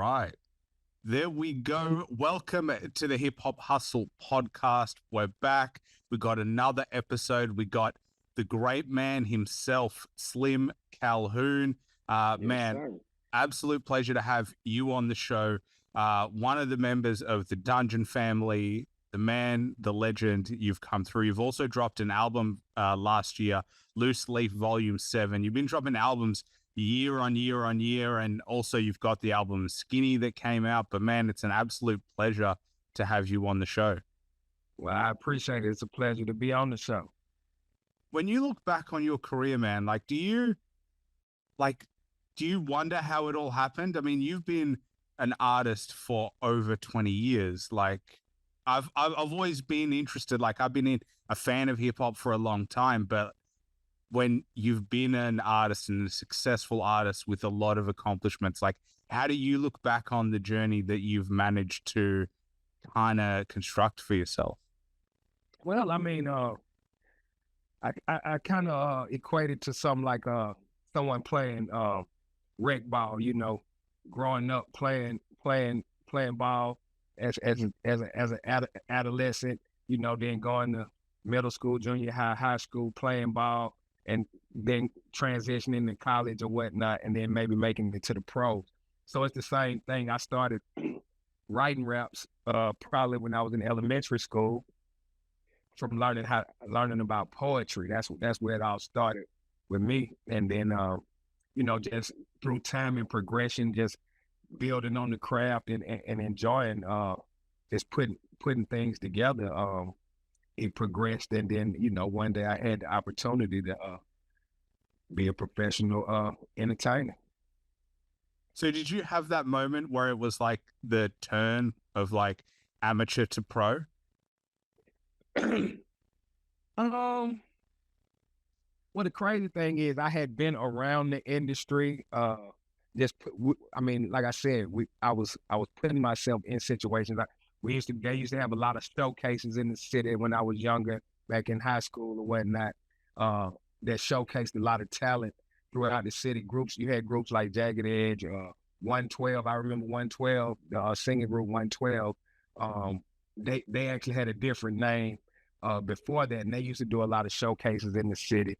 right. There we go. Welcome to the Hip Hop Hustle podcast. We're back. We got another episode. We got the great man himself, Slimm Calhoun. Man, sir. absolute pleasure to have you on the show. One of the members of the Dungeon family, the man, the legend. You've come through. You've also dropped an album last year, Loose Leaf Volume 7. You've been dropping albums year on year on year, and also you've got the album Skinny that came out. But man, it's an absolute pleasure to have you on the show. Well, I appreciate it. It's a pleasure to be on the show. When you look back on your career, man, do you wonder how it all happened? I mean, you've been an artist for over 20 years. I've always been interested. I've been a fan of hip hop for a long time, but when you've been an artist and a successful artist with a lot of accomplishments, how do you look back on the journey that you've managed to kind of construct for yourself? Well, I mean, I kind of equate it to something like someone playing rec ball. Growing up playing ball as an adolescent. Then going to middle school, junior high, high school, playing ball, and then transitioning to college or whatnot, and then maybe making it to the pros. So it's the same thing. I started writing raps probably when I was in elementary school, from learning about poetry. That's where it all started with me. And then just through time and progression, just building on the craft and enjoying just putting things together. It progressed, and then one day I had the opportunity to be a professional entertainer. So did you have that moment where it was the turn of amateur to pro? Well, the crazy thing is I had been around the industry. Like I said, I was putting myself in situations. They used to have a lot of showcases in the city when I was younger, back in high school or whatnot, that showcased a lot of talent throughout the city. You had groups like Jagged Edge, 112. I remember 112, the singing group 112. They actually had a different name before that, and they used to do a lot of showcases in the city.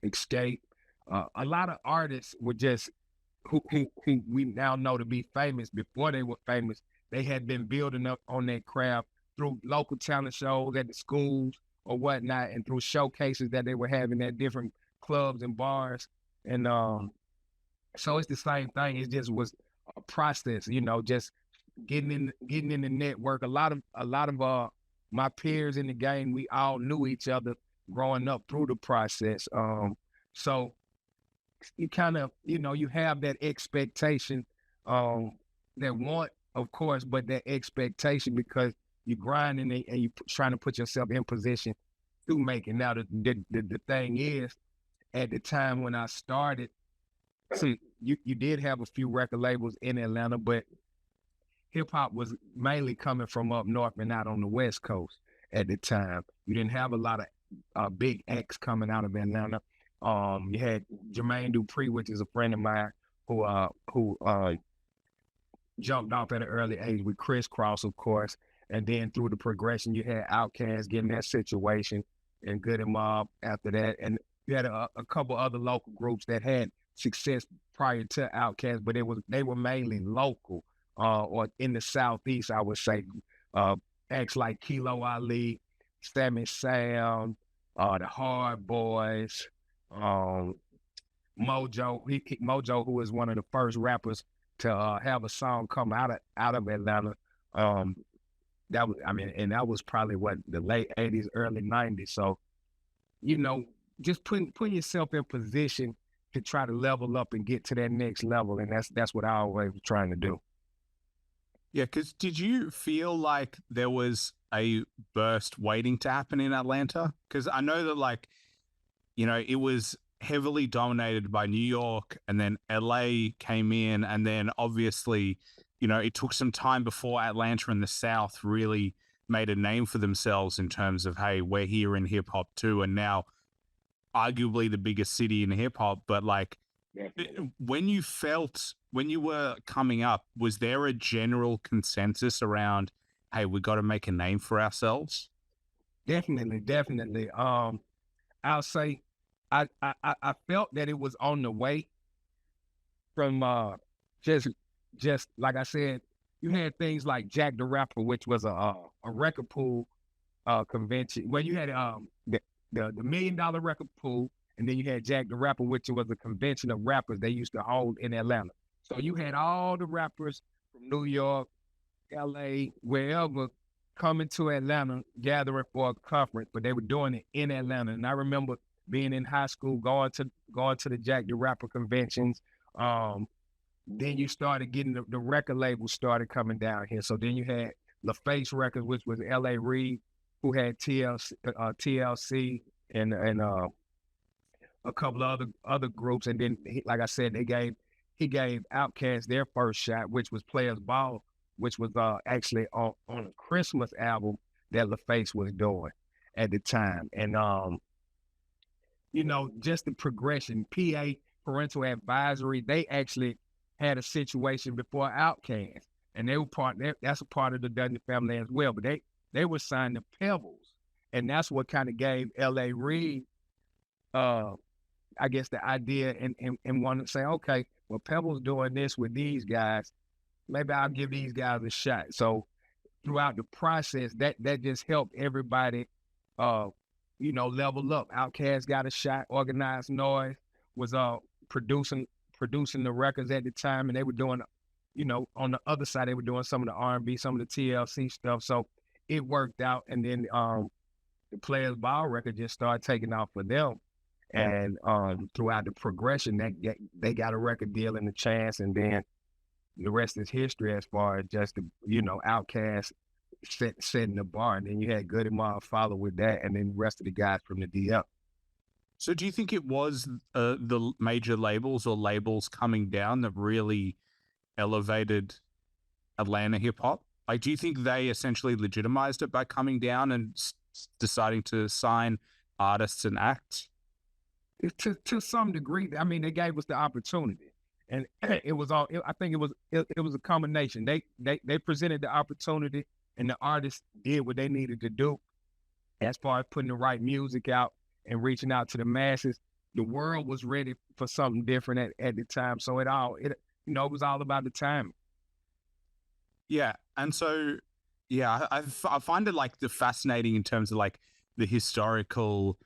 Escape. A lot of artists were just who we now know to be famous. Before they were famous, they had been building up on that craft through local talent shows at the schools or whatnot, and through showcases that they were having at different clubs and bars. And so it's the same thing. It just was a process, just getting in the network. A lot of my peers in the game, we all knew each other growing up through the process. So you kind of, you have that expectation, that want, of course, but that expectation because you're grinding and you're trying to put yourself in position to make it. Now, the thing is, at the time when I started, see, you did have a few record labels in Atlanta, but hip hop was mainly coming from up north and out on the West Coast at the time. You didn't have a lot of big acts coming out of Atlanta. You had Jermaine Dupri, which is a friend of mine, who jumped off at an early age with Crisscross, of course. And then through the progression, you had Outkast getting that situation and Good and Mob after that. And you had a couple other local groups that had success prior to Outkast, but they were mainly local, or in the Southeast, I would say. Acts like Kilo Ali, Sammy Sound, the Hard Boys, Mojo, Mojo, who was one of the first rappers to have a song come out of Atlanta. That was probably the late 80s, early 90s. So, just putting yourself in position to try to level up and get to that next level. And that's what I always was trying to do. Yeah, because did you feel like there was a burst waiting to happen in Atlanta? Because I know that it was heavily dominated by New York, and then LA came in, and then obviously, it took some time before Atlanta and the South really made a name for themselves in terms of, hey, we're here in hip hop too, and now arguably the biggest city in hip hop, but Definitely. When you were coming up, was there a general consensus around, hey, we got to make a name for ourselves? Definitely, definitely. I'll say I felt that it was on the way from just just like I said, you had things like Jack the Rapper, which was a record pool convention where you had the $1 million record pool, and then you had Jack the Rapper, which was a convention of rappers they used to hold in Atlanta. So you had all the rappers from New York, LA, wherever coming to Atlanta, gathering for a conference, but they were doing it in Atlanta. And I remember being in high school, going to the Jack the Rapper conventions. Then you started getting the record labels started coming down here. So then you had LaFace Records, which was L.A. Reid, who had TLC and a couple of other groups. And then, like I said, he gave Outkast their first shot, which was Players Ball, which was actually on a Christmas album that LaFace was doing at the time. And just the progression, PA Parental Advisory, they actually had a situation before Outkast, and they were that's a part of the Dudley family as well. But they were signed to Pebbles, and that's what kind of gave L.A. Reid, I guess, the idea and wanted to say, okay, well, Pebbles doing this with these guys, maybe I'll give these guys a shot. So throughout the process, that just helped everybody, level up. Outkast got a shot. Organized Noise was producing the records at the time, and they were doing, on the other side, they were doing some of the R&B, some of the TLC stuff. So it worked out, and then the Players Ball record just started taking off for them. And throughout the progression, they got a record deal and a chance, and then the rest is history as far as just Outkast setting the bar, and then you had Goody Mob follow with that, and then the rest of the guys from the DL. So do you think it was the major labels or labels coming down that really elevated Atlanta hip hop? Like, do you think they essentially legitimized it by coming down and deciding to sign artists and acts? To some degree, I mean, they gave us the opportunity, and it was all. I think it was a combination. They presented the opportunity, and the artists did what they needed to do, as far as putting the right music out and reaching out to the masses. The world was ready for something different at the time, so it was all about the timing. Yeah, and so I find it like the fascinating in terms of like the historical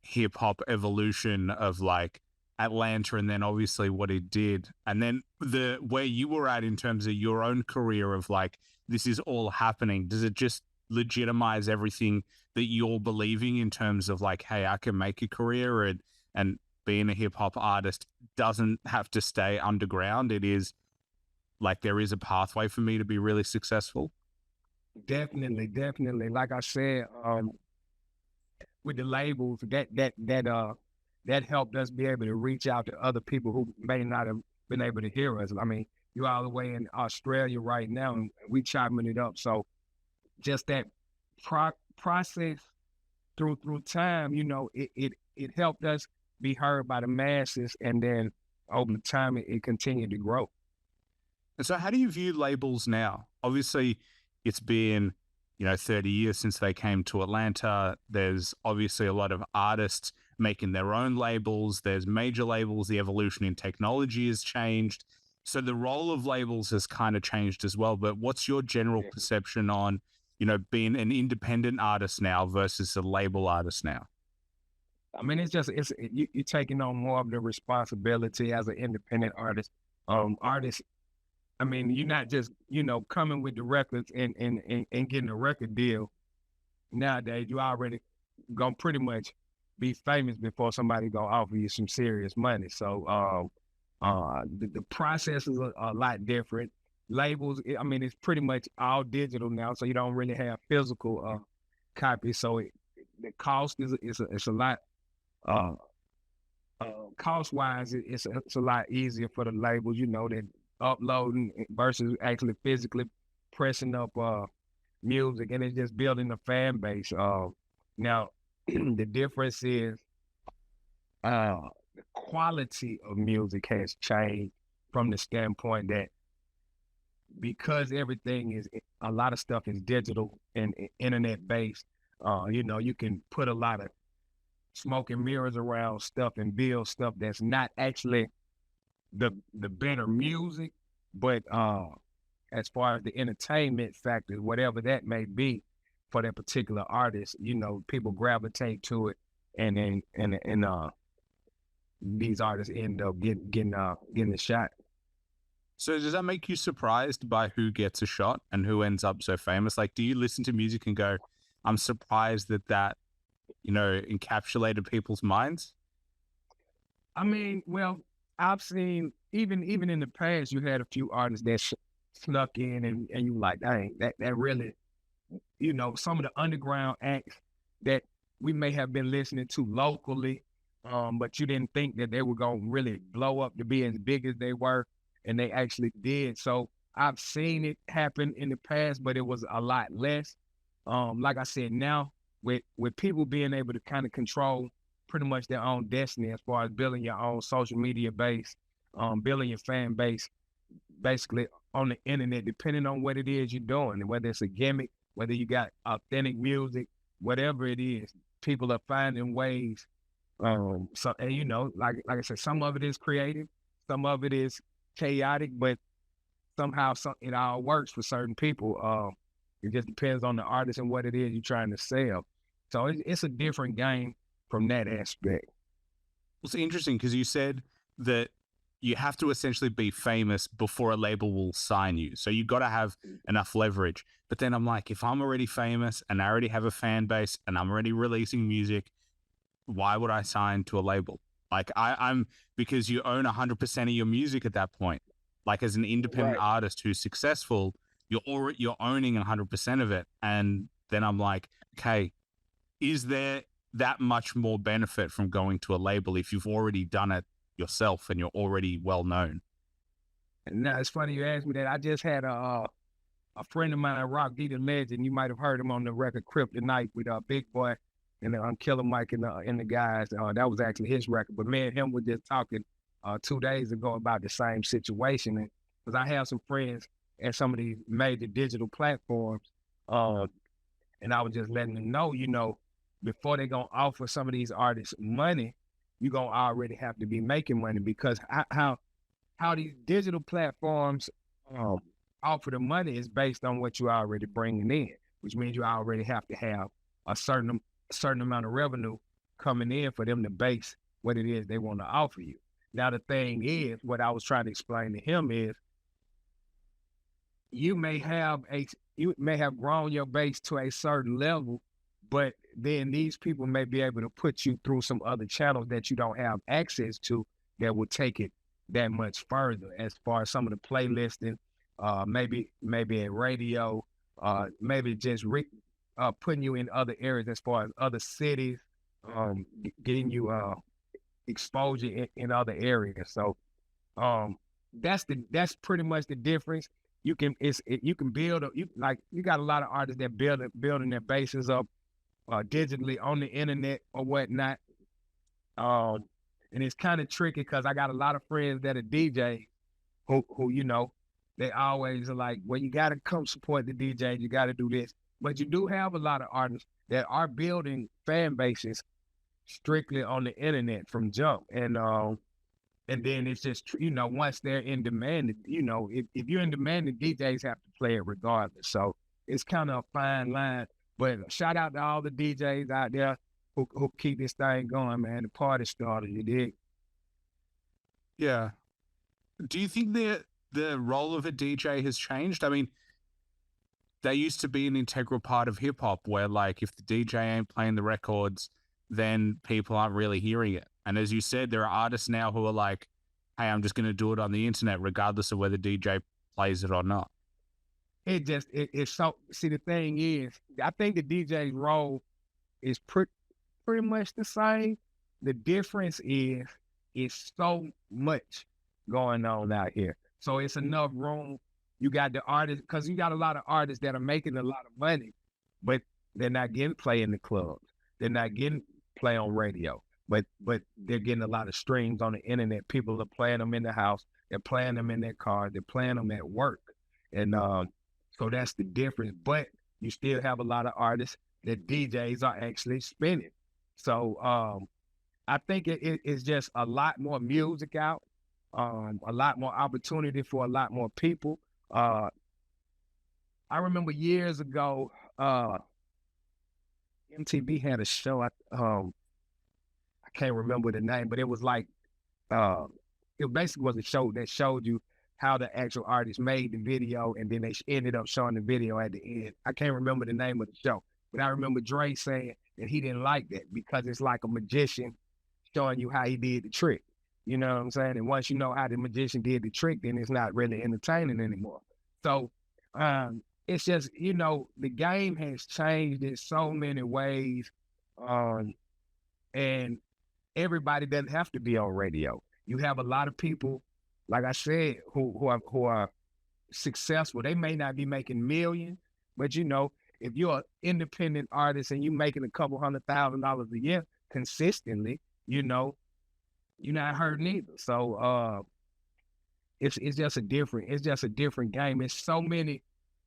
hip hop evolution of like Atlanta, and then obviously what it did, and then the where you were at in terms of your own career of like this is all happening. Does it just legitimize everything that you're believing in terms of like, hey, I can make a career, and being a hip hop artist doesn't have to stay underground. It is like there is a pathway for me to be really successful. Definitely, definitely. Like I said, with the labels, that helped us be able to reach out to other people who may not have been able to hear us. I mean, you're all the way in Australia right now, and we chopping it up. So just that process through time, it helped us be heard by the masses, and then over time it continued to grow. And so how do you view labels now? Obviously, it's been 30 years since they came to Atlanta. There's obviously a lot of artists making their own labels. There's major labels. The evolution in technology has changed. So the role of labels has kind of changed as well. But what's your general perception on, being an independent artist now versus a label artist now? I mean, you're taking on more of the responsibility as an independent artist. Artists, I mean, you're not just, coming with the records and getting a record deal. Nowadays, you already gonna pretty much be famous before somebody gonna offer you some serious money. So the process is a lot different. Labels, I mean, it's pretty much all digital now, so you don't really have physical copies. So the cost is a lot. Cost wise, it's a lot easier for the labels, than uploading versus actually physically pressing up music, and it's just building a fan base. Now the difference is the quality of music has changed from the standpoint that because everything is, a lot of stuff is digital and internet based, you can put a lot of smoke and mirrors around stuff and build stuff that's not actually the better music, but as far as the entertainment factor, whatever that may be for that particular artist, people gravitate to it, and these artists end up getting a shot. So does that make you surprised by who gets a shot and who ends up so famous? Like, do you listen to music and go, I'm surprised that encapsulated people's minds? I mean, well, I've seen even in the past, you had a few artists that snuck in, and you like, dang, that really, some of the underground acts that we may have been listening to locally, but you didn't think that they were gonna really blow up to be as big as they were, and they actually did. So I've seen it happen in the past, but it was a lot less. Like I said, now with people being able to kind of control pretty much their own destiny as far as building your own social media base, building your fan base, basically on the internet, depending on what it is you're doing, and whether it's a gimmick, whether you got authentic music, whatever it is, people are finding ways. So, and like I said, some of it is creative, some of it is chaotic, but somehow it all works for certain people. It just depends on the artist and what it is you're trying to sell. So it's a different game from that aspect. Well, it's interesting because you said that you have to essentially be famous before a label will sign you. So you got to have enough leverage. But then I'm like, if I'm already famous and I already have a fan base and I'm already releasing music, why would I sign to a label? Like I'm because you own 100% of your music at that point. Like as an independent artist who's successful, you're owning 100% of it. And then I'm like, okay, is there that much more benefit from going to a label if you've already done it yourself and you're already well known? And now it's funny you asked me that. I just had a friend of mine, Rock D the Legend. You might have heard him on the record Kryptonite with Big Boy and Killer Mike and the guys. That was actually his record. But me and him were just talking 2 days ago about the same situation. And because I have some friends at some of these major digital platforms, and I was just letting them know, before they're gonna offer some of these artists money, you're gonna already have to be making money, because how these digital platforms offer the money is based on what you're already bringing in, which means you already have to have a certain amount of revenue coming in for them to base what it is they want to offer you. Now the thing is, what I was trying to explain to him is, you may have grown your base to a certain level, but then these people may be able to put you through some other channels that you don't have access to that will take it that much further, as far as some of the playlisting, maybe at radio, maybe just putting you in other areas as far as other cities, getting you exposure in other areas. So that's pretty much the difference. You can build you got a lot of artists that building their bases up digitally on the internet or whatnot. And it's kind of tricky because I got a lot of friends that are DJs who they always are like, well, you got to come support the DJs, you got to do this. But you do have a lot of artists that are building fan bases strictly on the internet from jump. And then it's just, once they're in demand, if you're in demand, the DJs have to play it regardless. So it's kind of a fine line. But shout out to all the DJs out there who keep this thing going, man. The party started, you dig? Yeah. Do you think the role of a DJ has changed? I mean, they used to be an integral part of hip hop where, like, if the DJ ain't playing the records, then people aren't really hearing it. And as you said, there are artists now who are like, hey, I'm just going to do it on the internet, regardless of whether DJ plays it or not. It's so, see, the thing is, I think the DJ's role is pretty much the same. The difference is it's so much going on out here. So it's enough room. You got the artists, because you got a lot of artists that are making a lot of money, but they're not getting play in the clubs. They're not getting play on radio. but they're getting a lot of streams on the internet. People are playing them in the house, they're playing them in their car, they're playing them at work. And so that's the difference. But you still have a lot of artists that DJs are actually spinning. So I think it's just a lot more music out, a lot more opportunity for a lot more people. I remember years ago, MTV had a show. I can't remember the name, but it was like it basically was a show that showed you how the actual artist made the video, and then they ended up showing the video at the end. I can't remember the name of the show, but I remember Dre saying that he didn't like that because it's like a magician showing you how he did the trick. You know what I'm saying? And once you know how the magician did the trick, then it's not really entertaining anymore. So it's just, you know, the game has changed in so many ways. And everybody doesn't have to be on radio. You have a lot of people, like I said, who are successful. They may not be making millions, but you know, if you're an independent artist and you're making a couple $100,000 a year consistently, you know, you're not hurting either. So it's just a different game. There's so many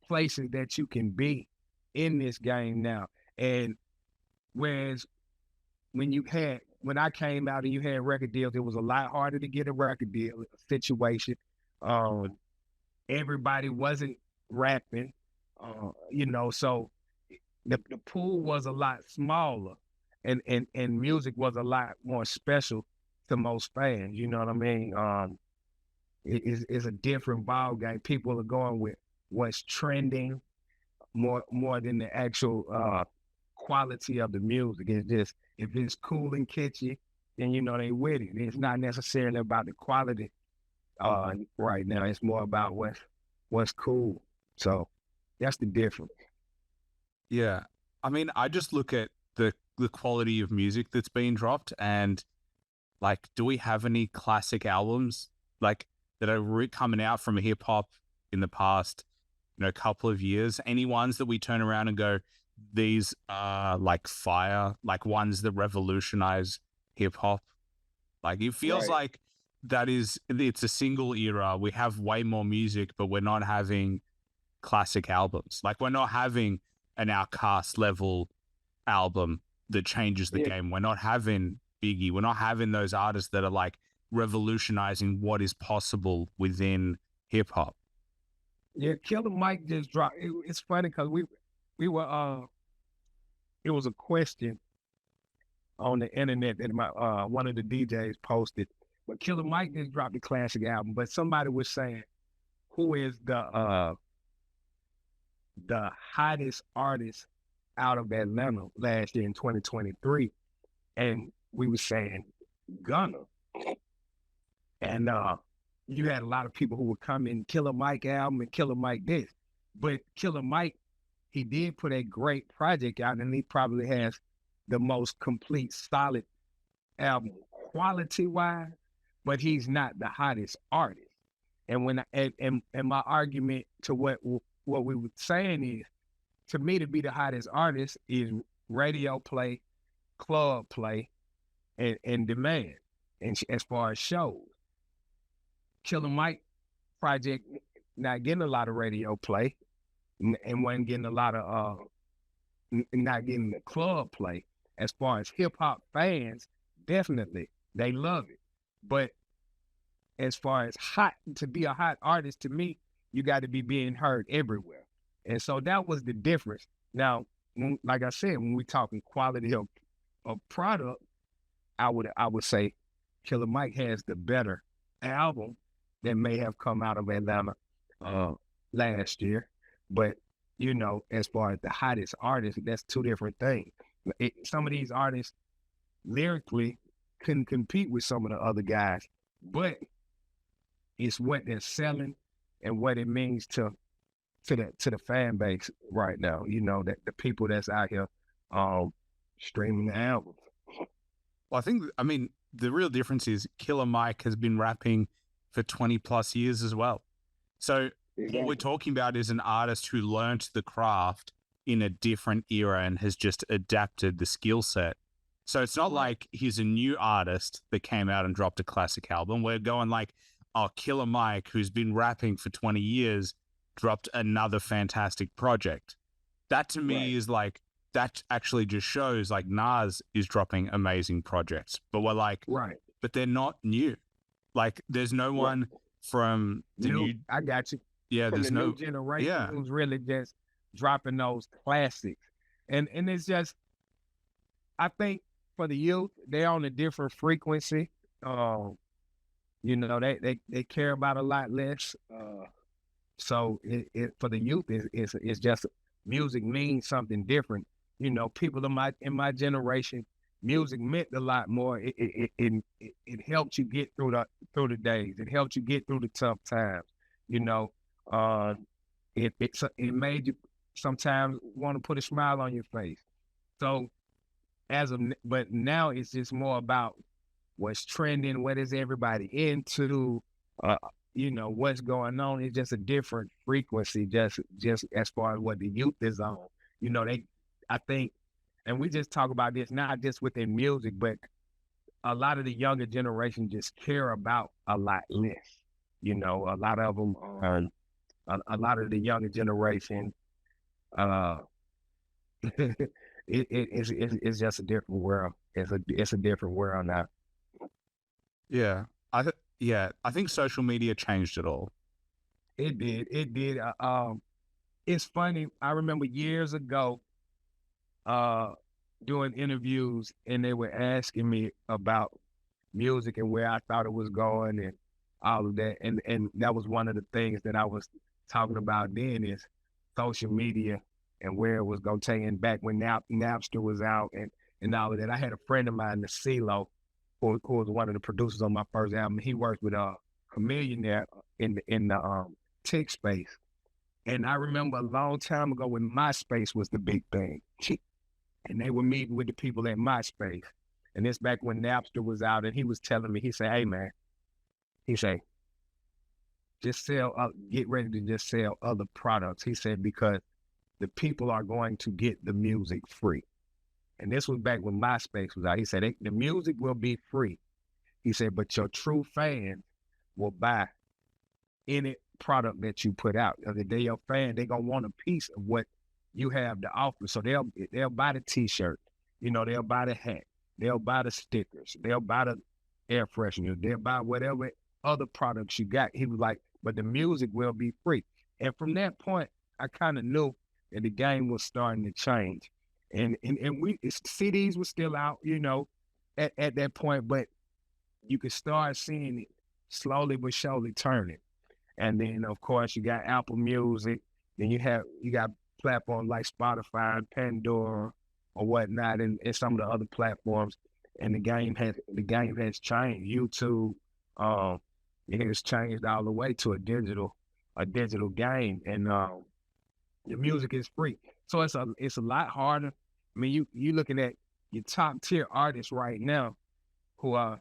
places that you can be in this game now. And whereas when I came out and you had record deals, it was a lot harder to get a record deal situation. Everybody wasn't rapping, you know, so the pool was a lot smaller, and music was a lot more special to most fans. You know what I mean? It's a different ball game. People are going with what's trending more than the actual quality of the music. It's just, if it's cool and catchy, then you know they with it. It's not necessarily about the quality right now. It's more about what's cool. So that's the difference. Yeah. I mean, I just look at the quality of music that's being dropped, and like, do we have any classic albums like that are coming out from hip hop in the past, you know, couple of years? Any ones that we turn around and go, these are like fire, like ones that revolutionize hip hop? Like, it feels like it's a single era. We have way more music, but we're not having classic albums. Like, we're not having an Outkast level album that changes the game. We're not having Biggie. We're not having those artists that are like revolutionizing what is possible within hip hop. Yeah, Killer Mike just dropped. It's funny because we were it was a question on the internet that one of the DJs posted. But Killer Mike just dropped a classic album. But somebody was saying, who is the hottest artist out of Atlanta last year in 2023? And we were saying Gunna. And you had a lot of people who would come in Killer Mike album and Killer Mike this. But Killer Mike, he did put a great project out, and he probably has the most complete, solid album quality-wise, but he's not the hottest artist. And when and my argument to what we were saying is, to me, to be the hottest artist is radio play, club play, and demand. And as far as shows, Killer Mike project not getting a lot of radio play, and wasn't getting a lot of not getting the club play. As far as hip hop fans, definitely they love it. But as far as to be a hot artist, to me, you got to be being heard everywhere. And so that was the difference. Now, like I said, when we talking quality of product, I would say Killer Mike has the better album that may have come out of Atlanta last year. But, you know, as far as the hottest artist, that's two different things. Some of these artists lyrically couldn't compete with some of the other guys, but it's what they're selling and what it means to the fan base right now. You know, that the people that's out here streaming the albums. Well, I mean, the real difference is Killer Mike has been rapping for 20 plus years as well. So what we're talking about is an artist who learnt the craft in a different era and has just adapted the skill set. So it's not Right. like he's a new artist that came out and dropped a classic album. We're going like, oh, Killer Mike, who's been rapping for 20 years, dropped another fantastic project. That to me Right. is like, that actually just shows like Nas is dropping amazing projects, but we're like, Right. but they're not new. Like there's no Right. one from the New, new, I got you. yeah, From there's the new no, generation yeah, who's really just dropping those classics. And it's just, I think for the youth, they're on a different frequency. You know, they care about a lot less. So for the youth, it's just music means something different. You know, people in my generation, music meant a lot more. It helped you get through the days. It helped you get through the tough times. You know, uh, it made you sometimes want to put a smile on your face. So but now it's just more about what's trending, what is everybody into, uh, you know, what's going on. It's just a different frequency, just as far as what the youth is on. You know, I think, and we just talk about this not just within music, but a lot of the younger generation just care about a lot less. You know, a lot of them, a lot of the younger generation, uh, it's just a different world. It's a different world now. yeah. Yeah, I think social media changed it all. It did. It did. It's funny. I remember years ago, uh, doing interviews, and they were asking me about music and where I thought it was going and all of that. And that was one of the things that I was talking about then is social media and where it was going to take. And back when Napster was out and all of that, I had a friend of mine, the CeeLo, who was one of the producers on my first album. He worked with Chameleon there in the tech space. And I remember a long time ago when MySpace was the big thing. And they were meeting with the people at MySpace. And this back when Napster was out, and he was telling me, he said, hey man, he said, just get ready to just sell other products. He said, because the people are going to get the music free. And this was back when MySpace was out. He said, the music will be free. He said, but your true fans will buy any product that you put out. The day your fan, they're gonna want a piece of what you have to offer. So they'll buy the t-shirt, you know, they'll buy the hat, they'll buy the stickers, they'll buy the air freshener, they'll buy whatever other products you got. He was like, but the music will be free. And from that point, I kind of knew that the game was starting to change. And CDs were still out, you know, at that point, but you could start seeing it slowly but surely turning. And then of course you got Apple Music, then you got platforms like Spotify and Pandora or whatnot, and some of the other platforms. And the game has changed. YouTube, it has changed all the way to a digital game, and the music is free. So it's a lot harder. I mean, you looking at your top tier artists right now who are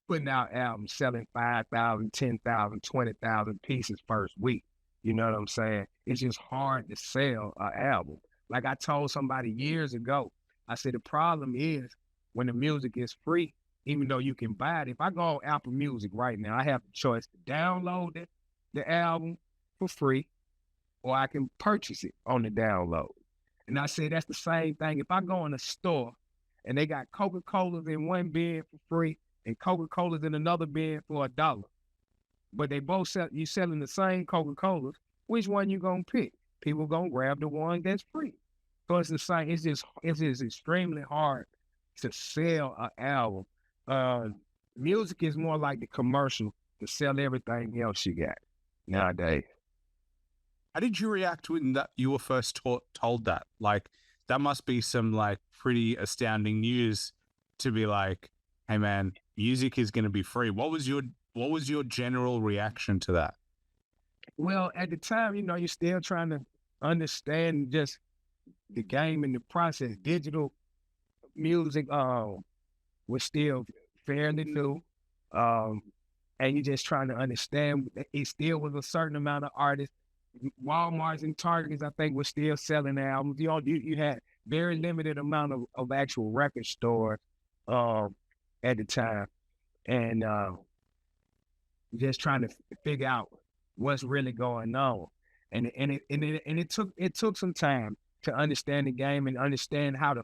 putting out albums selling 5,000, 10,000, 20,000 pieces first week. You know what I'm saying? It's just hard to sell an album. Like I told somebody years ago, I said, the problem is when the music is free, even though you can buy it. If I go on Apple Music right now, I have the choice to download the album for free, or I can purchase it on the download. And I said, that's the same thing. If I go in a store and they got Coca-Colas in one bin for free and Coca-Cola's in another bin for $1, but they both you selling the same Coca-Colas, which one you gonna pick? People gonna grab the one that's free. So it's the same. It's just extremely hard to sell an album. Music is more like the commercial to sell everything else you got nowadays. How did you react when that you were first told that? Like, that must be some like pretty astounding news to be like, hey man, music is going to be free. What was your general reaction to that? Well, at the time, you know, you're still trying to understand just the game and the process. Digital music was still fairly new. And you're just trying to understand. It still was a certain amount of artists. Walmart's and Targets, I think, were still selling albums. You know, you had very limited amount of actual record stores at the time, and just trying to figure out what's really going on. And it took some time to understand the game and understand how to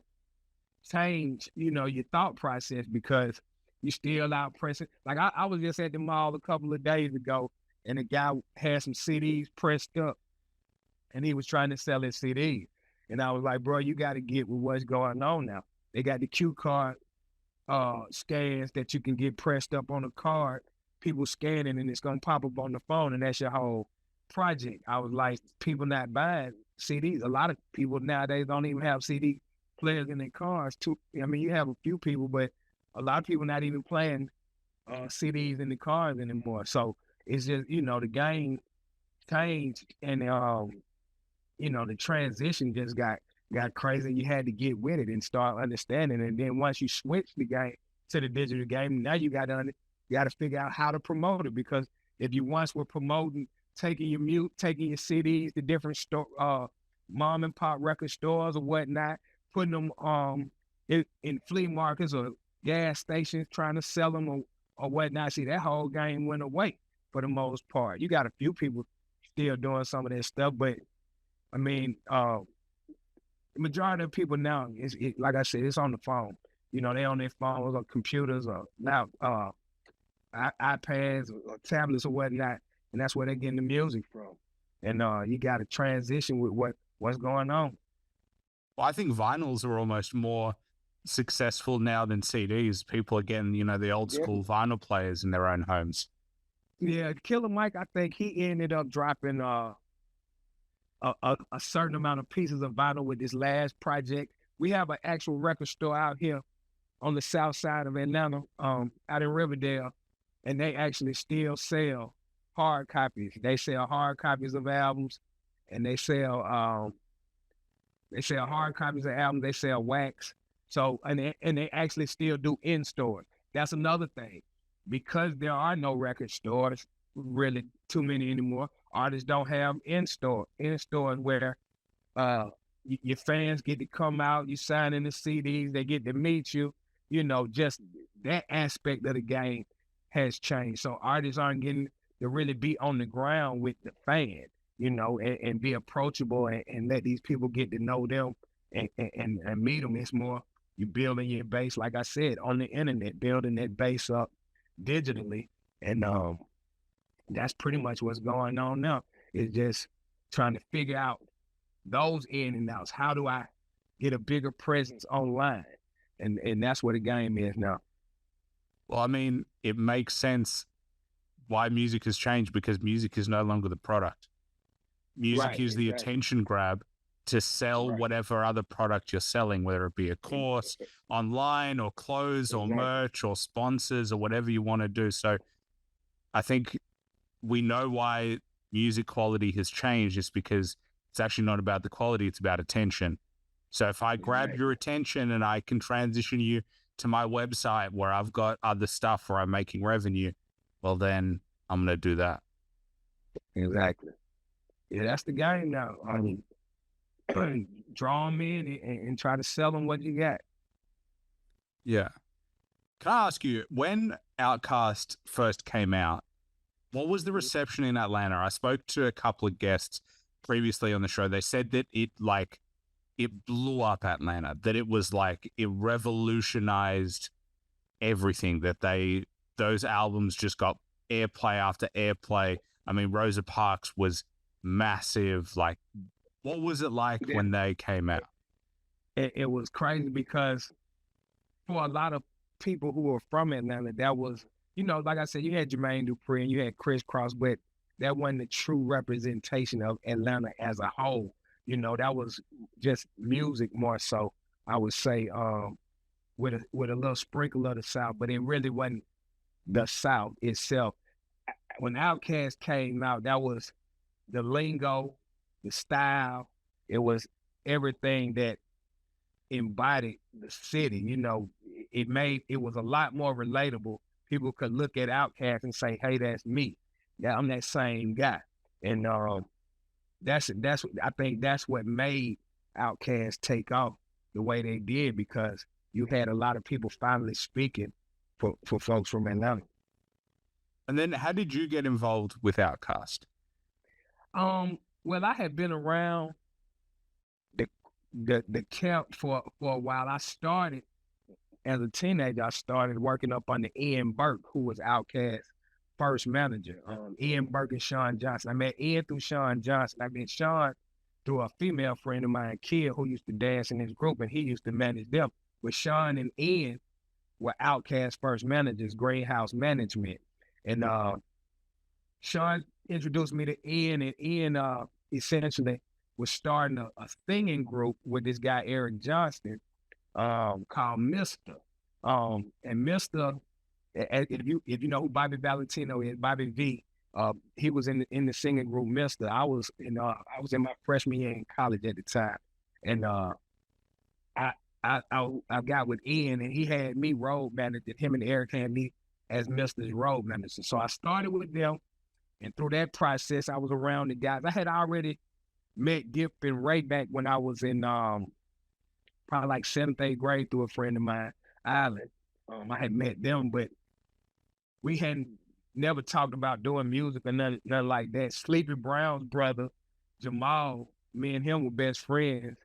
change, your thought process, because you still out pressing. Like I was just at the mall a couple of days ago, and a guy had some CDs pressed up, and he was trying to sell his CDs. And I was like, bro, you got to get with what's going on now. They got the cue card scans that you can get pressed up on a card, people scanning, and it's gonna pop up on the phone, and that's your whole project. I was like, people not buying CDs. A lot of people nowadays don't even have CD players in their cars. Too. I mean, you have a few people, but a lot of people not even playing CDs in the cars anymore. So it's just, the game changed, and the transition just got crazy. You had to get with it and start understanding. And then once you switch the game to the digital game, now you got to figure out how to promote it, because if you once were promoting taking your CDs to different mom and pop record stores or whatnot, putting them in flea markets or gas stations, trying to sell them or whatnot. See, that whole game went away for the most part. You got a few people still doing some of that stuff, but I mean, the majority of people now like I said, it's on the phone. They on their phones or computers or now iPads or tablets or whatnot, and that's where they're getting the music from. And you got to transition with what's going on. Well, I think vinyls are almost more successful now than CDs. People are getting, the old school vinyl players in their own homes. Yeah, Killer Mike, I think he ended up dropping a certain amount of pieces of vinyl with this last project. We have an actual record store out here on the south side of Atlanta, out in Riverdale, and they actually still sell hard copies. They sell hard copies of albums, and they sell hard copies of albums. They sell wax. So, and they actually still do in stores. That's another thing, because there are no record stores, really too many anymore. Artists don't have in stores where your fans get to come out, you sign in the CDs, they get to meet you. Just that aspect of the game has changed. So artists aren't getting to really be on the ground with the fan, and be approachable and let these people get to know them and meet them. It's more you building your base, like I said, on the internet, building that base up digitally. And that's pretty much what's going on now. It's just trying to figure out those in and outs. How do I get a bigger presence online? And that's what the game is now. Well, I mean, it makes sense why music has changed, because music is no longer the product. Music is the attention grab to sell whatever other product you're selling, whether it be a course online or clothes or merch or sponsors or whatever you want to do. So I think we know why music quality has changed, is because it's actually not about the quality, it's about attention. So if I grab your attention and I can transition you to my website where I've got other stuff where I'm making revenue, well, then I'm going to do that. Exactly. Yeah, that's the game now. I mean, draw them in and try to sell them what you got. Yeah. Can I ask you, when Outkast first came out, what was the reception in Atlanta? I spoke to a couple of guests previously on the show. They said that it blew up Atlanta, that it was like, it revolutionized everything, that those albums just got airplay after airplay. I mean, Rosa Parks was massive. Like, what was it like when they came out? It was crazy, because for a lot of people who were from Atlanta, that was, like I said, you had Jermaine Dupri and you had Chris Cross, but that wasn't the true representation of Atlanta as a whole. That was just music more so, I would say, with a little sprinkle of the South, but it really wasn't the South itself. When Outkast came out, that was the lingo, the style. It was everything that embodied the city. It was a lot more relatable. People could look at Outkast and say, "Hey, that's me. Yeah, I'm that same guy." And I think that's what made Outkast take off. the way they did, because you had a lot of people finally speaking for folks from Atlanta. And then how did you get involved with Outkast? Well, I had been around the camp for a while. I started as a teenager. I started working up under Ian Burke, who was Outkast's first manager. Ian Burke and Sean Johnson. I met Ian through Sean Johnson. I met Sean through a female friend of mine, Kia, who used to dance in his group, and he used to manage them. But Sean and Ian were Outkast's first managers, Greenhouse Management. And Sean introduced me to Ian, and Ian essentially was starting a singing group with this guy, Eric Johnston, called Mr. And Mr., if you know who Bobby Valentino is, Bobby V, he was in the singing group Mr. I was in my freshman year in college at the time. And I got with Ian, and he had me road manager. Him and Eric had me as Mr.'s road manager. So I started with them, and through that process, I was around the guys. I had already met Gift and Ray back when I was in probably like 7th, 8th grade through a friend of mine, Island. I had met them, but we hadn't never talked about doing music or nothing like that. Sleepy Brown's brother, Jamal, me and him were best friends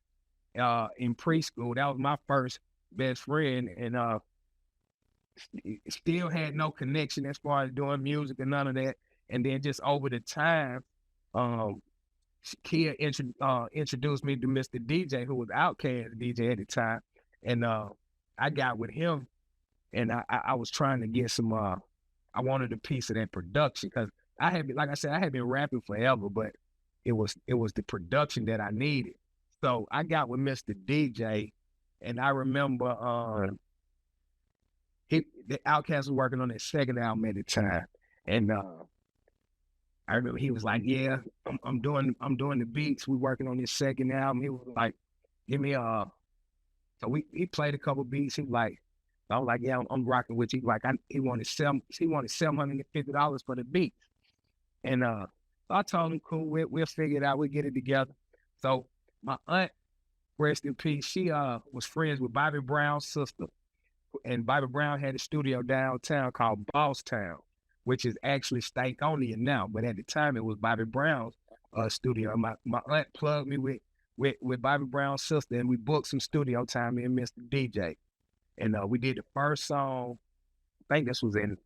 in preschool. That was my first best friend, and still had no connection as far as doing music and none of that. And then just over the time, Kia introduced me to Mr. DJ, who was Outkast DJ at the time. And I got with him, and I was trying to get some, I wanted a piece of that production, because I had been rapping forever, but it was the production that I needed. So I got with Mr. DJ, and I remember the Outkast was working on his second album at the time, and I remember he was like, "Yeah, I'm doing the beats. We working on his second album." He was like, "Give me a." So he played a couple beats. He was like, I was like, "Yeah, I'm rocking with you." Like he wanted $750 for the beats, and I told him, "Cool, we'll figure it out. We'll get it together." So my aunt, rest in peace, she was friends with Bobby Brown's sister. And Bobby Brown had a studio downtown called Boss Town, which is actually Stankonia now. But at the time, it was Bobby Brown's studio. My aunt plugged me with Bobby Brown's sister, and we booked some studio time, me and Mr. DJ. And we did the first song, I think this was in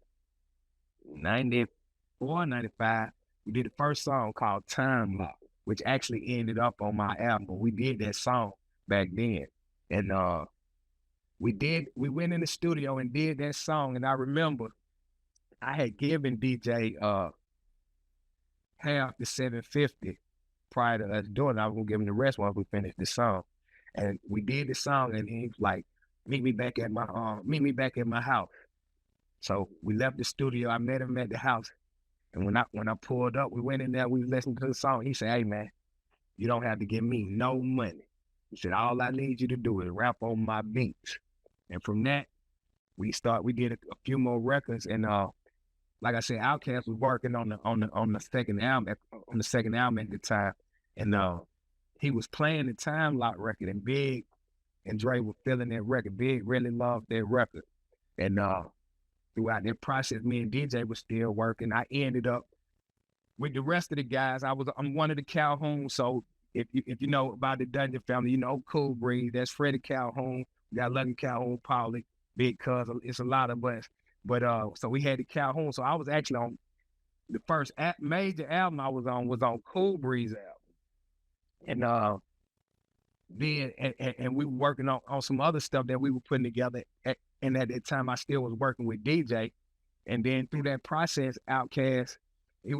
94, 95. We did the first song called Time Lock, which actually ended up on my album. We did that song back then. And we went in the studio and did that song. And I remember I had given DJ half the 750 prior to us doing it. I was gonna give him the rest once we finished the song. And we did the song, and he was like, meet me back at my house. So we left the studio. I met him at the house. And when I pulled up, we went in there, we listened to the song. He said, "Hey man, you don't have to give me no money." He said, "All I need you to do is rap on my beats." And from that, we did a few more records. And like I said, Outkast was working on the second album at the time. And he was playing the Time Lock record, and Big and Dre were feeling that record. Big really loved that record. And throughout that process, me and DJ was still working. I ended up with the rest of the guys. I'm one of the Calhoun. So if you know about the Dungeon family, you know Cool Breeze. That's Freddie Calhoun. We got Lucky Calhoun, Paulie, Big Cuz. It's a lot of us. But so we had the Calhoun. So I was actually on the first major album I was on Cool Breeze album. And then and we were working on some other stuff that we were putting together. And at that time, I still was working with DJ. And then through that process, Outkast,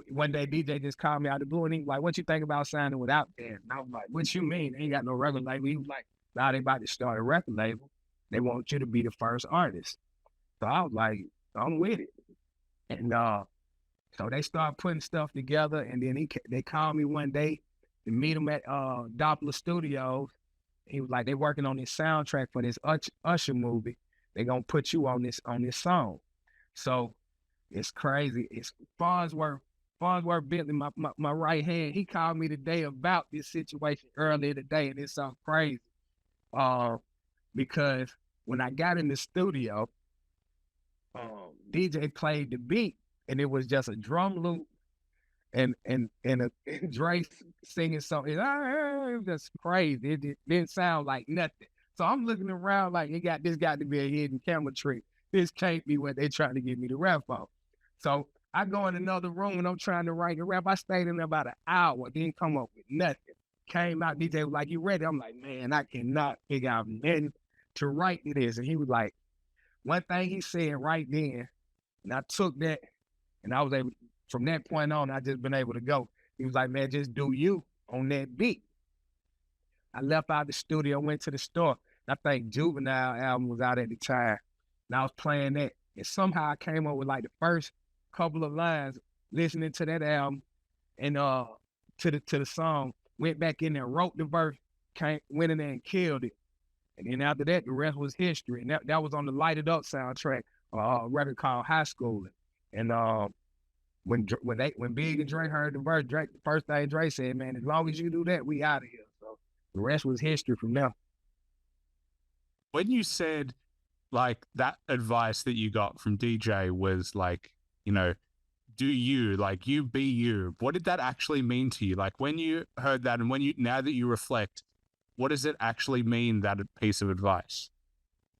one day DJ just called me out of the blue, and he was like, "What you think about signing with Outkast?" And I was like, "What you mean? They ain't got no record label." He was like, "Now they about to start a record label. They want you to be the first artist." So I was like, "I'm with it." And so they started putting stuff together, and then they called me one day to meet him at Doppler Studios. He was like, "They working on this soundtrack for this Usher movie. They gonna put you on this song." So it's crazy. It's Farnsworth Bentley, my right hand. He called me today about this situation earlier today, and it's so crazy. because when I got in the studio, DJ played the beat and it was just a drum loop and Dre singing something. It was just crazy. It didn't sound like nothing. So I'm looking around like this got to be a hidden camera trick. This can't be what they trying to get me to rap on. So I go in another room and I'm trying to write a rap. I stayed in there about an hour, didn't come up with nothing. Came out, DJ was like, "You ready?" I'm like, "Man, I cannot figure out nothing to write to this." And he was like, one thing he said right then, and I took that, and I was able, from that point on, I just been able to go. He was like, "Man, just do you on that beat." I left out the studio, went to the store. I think Juvenile album was out at the time. And I was playing that. And somehow I came up with like the first couple of lines, listening to that album and to the song, went back in there, wrote the verse, went in there and killed it. And then after that, the rest was history. And that was on the Light It Up soundtrack, a record called High School. And when Big and Dre heard the verse, the first thing Dre said, "Man, as long as you do that, we out of here." So the rest was history from there. When you said like that advice that you got from DJ was like, you know, do you, like you be you, what did that actually mean to you? Like when you heard that and now that you reflect, what does it actually mean, that piece of advice?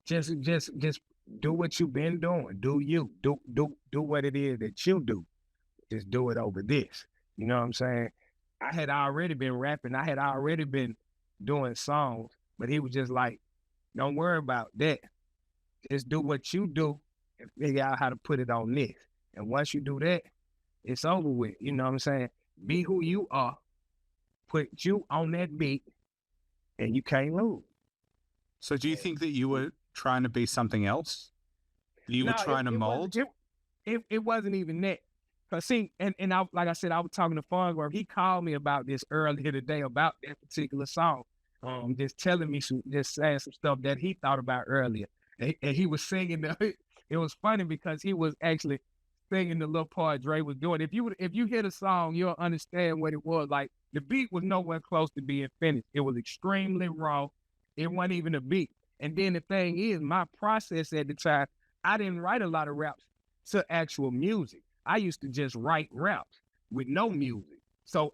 Just do what you've been doing. Do you. Do what it is that you do. Just do it over this. You know what I'm saying? I had already been rapping. I had already been doing songs, but he was just like, "Don't worry about that. Just do what you do and figure out how to put it on this. And once you do that, it's over with." You know what I'm saying? Be who you are. Put you on that beat and you can't lose. So do you think that you were trying to be something else? You were trying to mold? It wasn't even that. Cause see, and I, like I said, I was talking to Farnsworth. He called me about this earlier today about that particular song. Just telling me just saying some stuff that he thought about earlier. And he was singing it was funny because he was actually singing the little part Dre was doing. If you hear the song, you'll understand what it was. Like the beat was nowhere close to being finished. It was extremely raw. It wasn't even a beat. And then the thing is, my process at the time, I didn't write a lot of raps to actual music. I used to just write raps with no music. So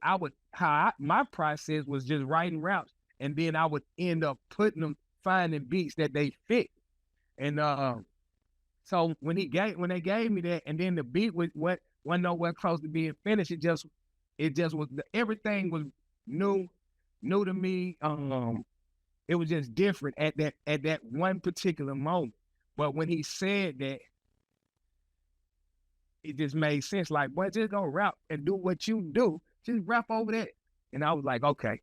my process was just writing raps, and then I would end up finding beats that they fit. And so when they gave me that, and then the beat wasn't nowhere close to being finished. It just was, everything was new to me. It was just different at that one particular moment. But when he said that, it just made sense. Like, boy, just go rap and do what you do. Just rap over that. And I was like, okay,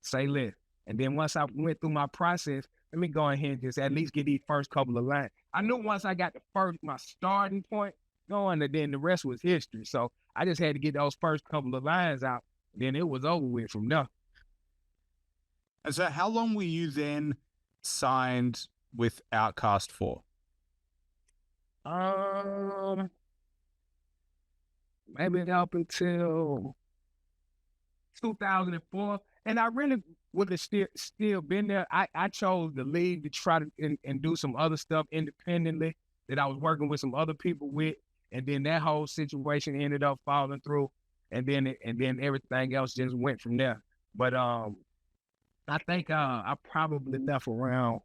say less. And then once I went through my process, let me go ahead and just at least get these first couple of lines. I knew once I got my starting point going, and then the rest was history. So I just had to get those first couple of lines out. Then it was over with from there. And so how long were you then signed with Outkast for? Maybe up until 2004. And I really would have still been there. I chose to leave to try to and do some other stuff independently that I was working with some other people with. And then that whole situation ended up falling through. And then everything else just went from there. But I think I probably left around,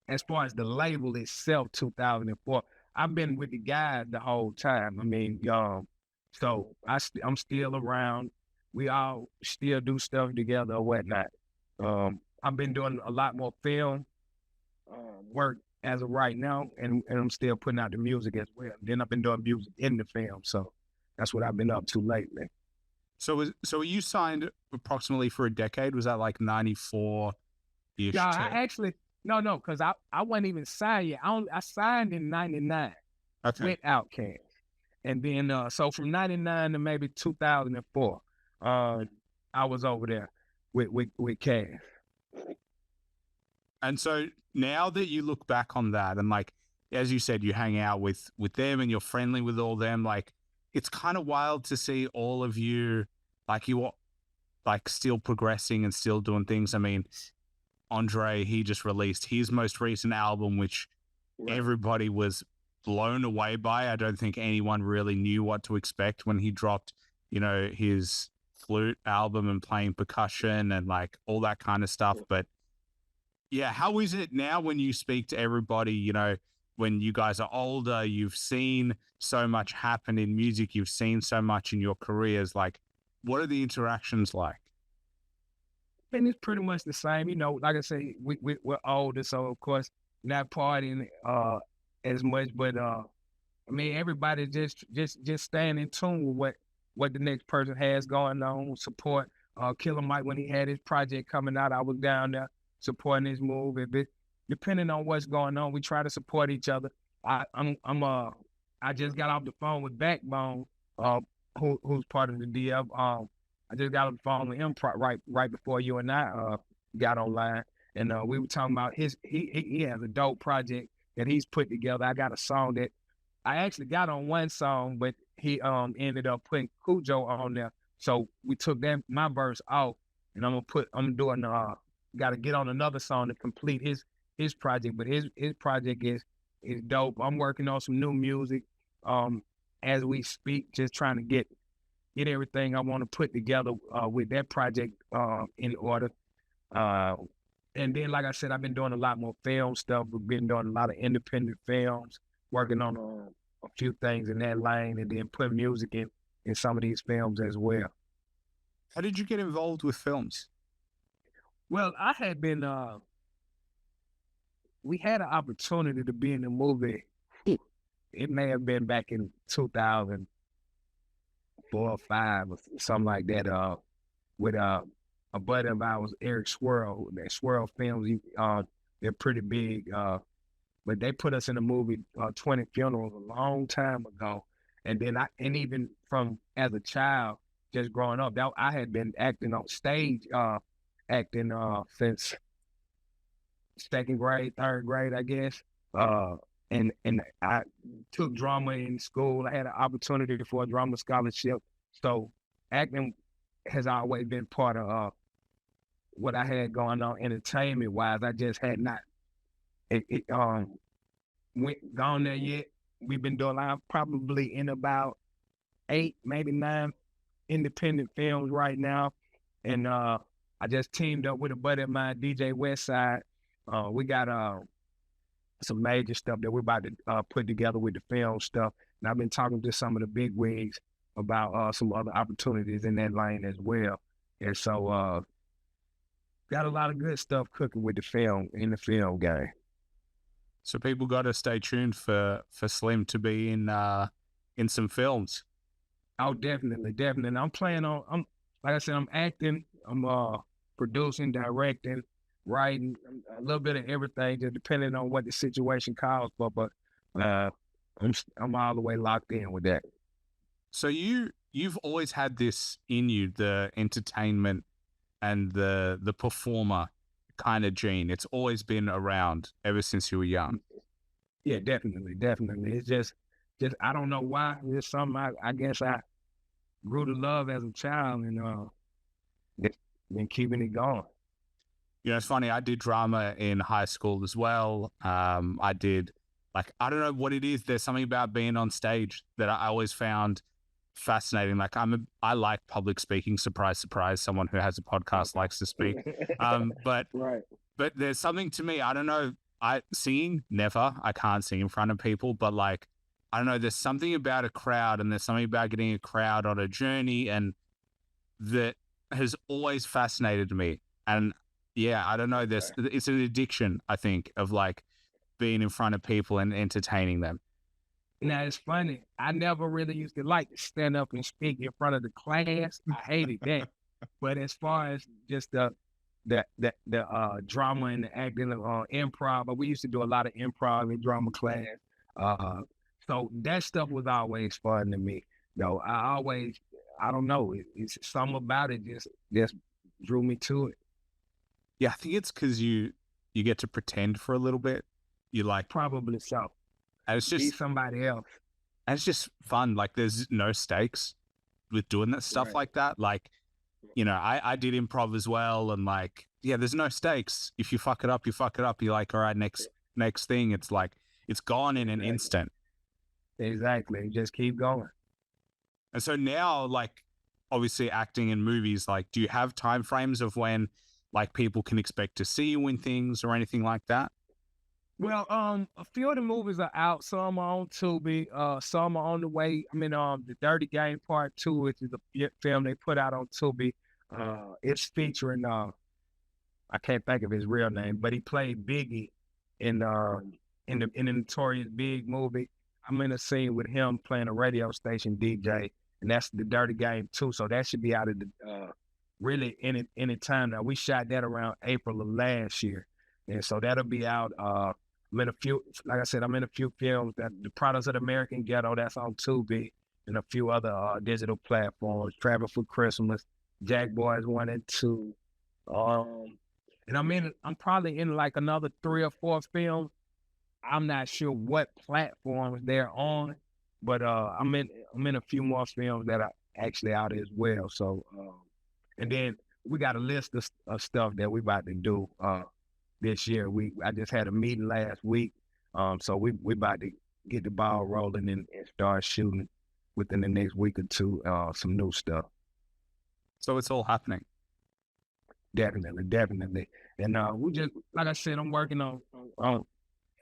as far as the label itself, 2004. I've been with the guys the whole time. I mean, so I'm still around. We all still do stuff together or whatnot. I've been doing a lot more film work as of right now, and I'm still putting out the music as well. Then I've been doing music in the film, so that's what I've been up to lately. So were you signed approximately for a decade? Was that like 94-ish? Yeah, I actually no, because I wasn't even signed yet. I signed in 99 with Outkast. And then so from 99 to maybe 2004, I was over there with Cass. And so now that you look back on that, and like as you said, you hang out with them and you're friendly with all them, like it's kind of wild to see all of you, like you are like still progressing and still doing things. I mean, Andre, he just released his most recent album, which everybody was blown away by. I don't think anyone really knew what to expect when he dropped, you know, his flute album and playing percussion and like all that kind of stuff. But yeah, how is it now when you speak to everybody, you know, when you guys are older, you've seen so much happen in music, you've seen so much in your careers, like what are the interactions like? And it's pretty much the same, you know, like I say, we're older, so of course not partying as much, but I mean everybody just staying in tune with what the next person has going on, support Killer Mike when he had his project coming out. I was down there supporting his move. If it, depending on what's going on, we try to support each other. I just got off the phone with Backbone, who's part of the DF. I just got on the phone with him right before you and I got online, and we were talking about he has a dope project that he's put together. I got a song that I actually got on one song, but he ended up putting Cujo on there. So we took my verse off, and I'm doing got to get on another song to complete his project. But his project is dope. I'm working on some new music as we speak, just trying to get everything I want to put together with that project in order. And then, like I said, I've been doing a lot more film stuff. We've been doing a lot of independent films, working on a few things in that lane, and then putting music in some of these films as well. How did you get involved with films? Well, I had been, we had an opportunity to be in the movie. It may have been back in 2004 or 5 or something like that, with a buddy of ours, Eric Swirl, that Swirl Films. They're pretty big, but they put us in the movie 20 Funerals a long time ago. And then even from as a child, just growing up, I had been acting on stage, acting since second grade, third grade, I guess. And I took drama in school. I had an opportunity for a drama scholarship. So acting has always been part of what I had going on entertainment wise. I just had not gone there yet. We've been doing, I'm probably in about 8, maybe 9 independent films right now. And I just teamed up with a buddy of mine, DJ Westside. We got some major stuff that we're about to put together with the film stuff. And I've been talking to some of the big wigs about some other opportunities in that lane as well. And so got a lot of good stuff cooking with the film game. So people got to stay tuned for Slimm to be in some films. Oh, definitely. And I'm like I said, I'm acting, I'm producing, directing, writing, a little bit of everything, just depending on what the situation calls for. But I'm all the way locked in with that. So you've always had this in you, the entertainment and the performer kind of gene. It's always been around ever since you were young. Yeah, definitely. It's just I don't know why. It's something I guess I grew to love as a child, and been keeping it going. You know, it's funny. I did drama in high school as well. I did, like, I don't know what it is. There's something about being on stage that I always found fascinating. Like I like public speaking. Surprise, surprise. Someone who has a podcast likes to speak. But right. But there's something to me. I don't know. Singing, never. I can't sing in front of people. But like, I don't know. There's something about a crowd, and there's something about getting a crowd on a journey, and that has always fascinated me. And yeah, I don't know. It's an addiction, I think, of like being in front of people and entertaining them. Now, it's funny. I never really used to like to stand up and speak in front of the class. I hated that. But as far as just the drama and the acting of improv, but we used to do a lot of improv in drama class. So that stuff was always fun to me. Though I don't know, it's something about it just drew me to it. Yeah, I think it's because you get to pretend for a little bit. You like probably so. And it's just be somebody else. And it's just fun. Like there's no stakes with doing that stuff like that. Like you know, I did improv as well, and like, yeah, there's no stakes. If you fuck it up, you fuck it up. You're like, all right, next thing. It's like it's gone in an instant. Exactly. Just keep going. And so now, like, obviously acting in movies, like, do you have time frames of when like people can expect to see you in things or anything like that? Well, a few of the movies are out. Some are on Tubi. Some are on the way. I mean, the Dirty Game Part 2, which is a film they put out on Tubi. It's featuring I can't think of his real name, but he played Biggie in the Notorious Big movie. I'm in a scene with him playing a radio station DJ, and that's the Dirty Game 2. So that should be out of the really any time now. We shot that around April of last year, and so that'll be out. I'm in a few, like I said, I'm in a few films that the Products of the American Ghetto, that's on Tubi, and a few other digital platforms. Travel for Christmas, Jack Boys 1 and 2. And I'm probably in like another 3 or 4 films. I'm not sure what platforms they're on, but I'm in a few more films that are actually out as well. So, and then we got a list of stuff that we about to do this year. I just had a meeting last week, so we about to get the ball rolling and start shooting within the next week or two. Some new stuff. So it's all happening. Definitely. And we just, like I said, I'm working on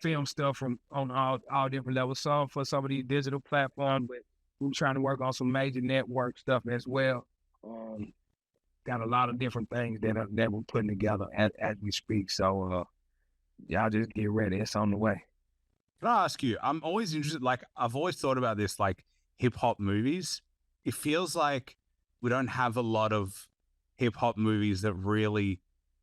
film stuff from on all different levels. Some for some of these digital platforms, but we're trying to work on some major network stuff as well. Got a lot of different things that we're putting together as we speak. So y'all just get ready. It's on the way. Can I ask you? I'm always interested. Like, I've always thought about this, like hip hop movies. It feels like we don't have a lot of hip hop movies that really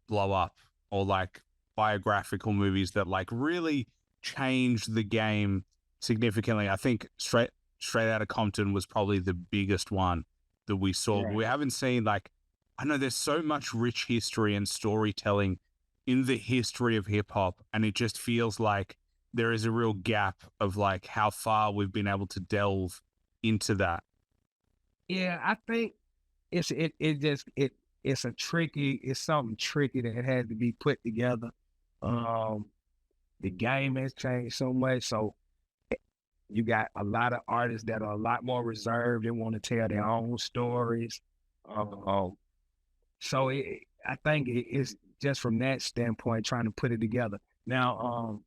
blow up, or like biographical movies that like really change the game significantly. I think Straight Outta Compton was probably the biggest one that we saw. But we haven't seen, like, I know there's so much rich history and storytelling in the history of hip hop, and it just feels like there is a real gap of like how far we've been able to delve into that. Yeah, I think it's something tricky that has to be put together. The game has changed so much, so you got a lot of artists that are a lot more reserved and want to tell their own stories. So I think it's just from that standpoint trying to put it together. Now,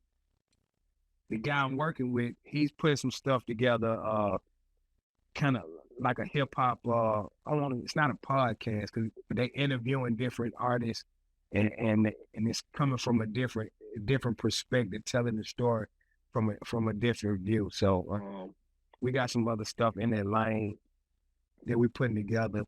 the guy I'm working with, he's put some stuff together, kind of like a hip hop. It's not a podcast because they interviewing different artists, and it's coming from a different perspective, telling the story from a different view. So we got some other stuff in that lane that we're putting together.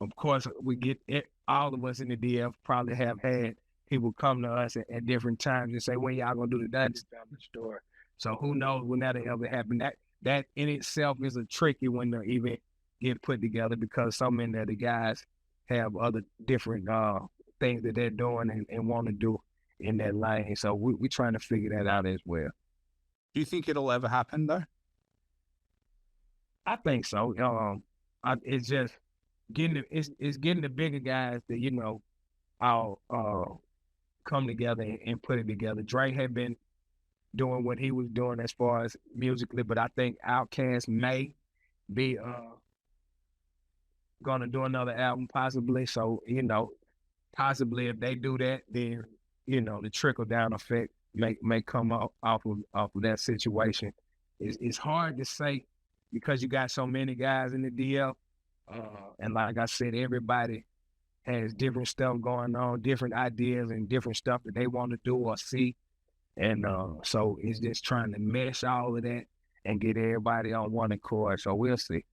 Of course, we get it. All of us in the DF probably have had people come to us at different times and say, "When y'all gonna do the Dutch story?" So who knows when that'll ever happen? That in itself is a tricky one to even get put together, because so many of the guys have other different things that they're doing and want to do in that lane. So we're trying to figure that out as well. Do you think it'll ever happen though? I think so. It's just getting the bigger guys that all come together and put it together. Dre had been doing what he was doing as far as musically, but I think Outkast may be gonna do another album possibly. So possibly if they do that, then the trickle down effect may come off of that situation. It's hard to say because you got so many guys in the DL, and like I said, everybody has different stuff going on, different ideas and different stuff that they want to do or see. And so it's just trying to mesh all of that and get everybody on one accord. So we'll see.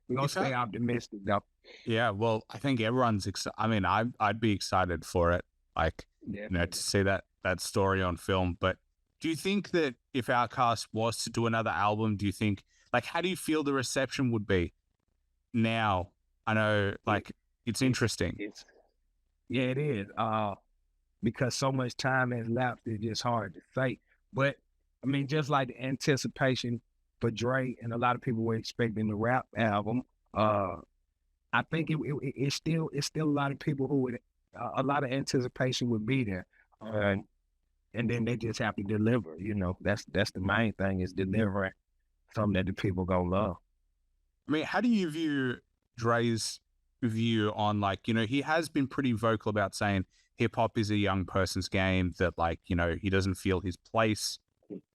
We're gonna stay optimistic though. Yeah, well, I think everyone's excited. I mean, I'd be excited for it, like, to see that story on film. But do you think that if Outkast was to do another album, do you think, like, how do you feel the reception would be now? I know, like, it's interesting. It is. Because so much time has lapsed, it's just hard to say. But I mean, just like the anticipation for Dre, and a lot of people were expecting the rap album. I think it's still a lot of people who would a lot of anticipation would be there, and then they just have to deliver. You know, that's the main thing is delivering something that the people gonna love. I mean, how do you view Dre's view on, like, you know, he has been pretty vocal about saying hip hop is a young person's game, that, like, you know, he doesn't feel his place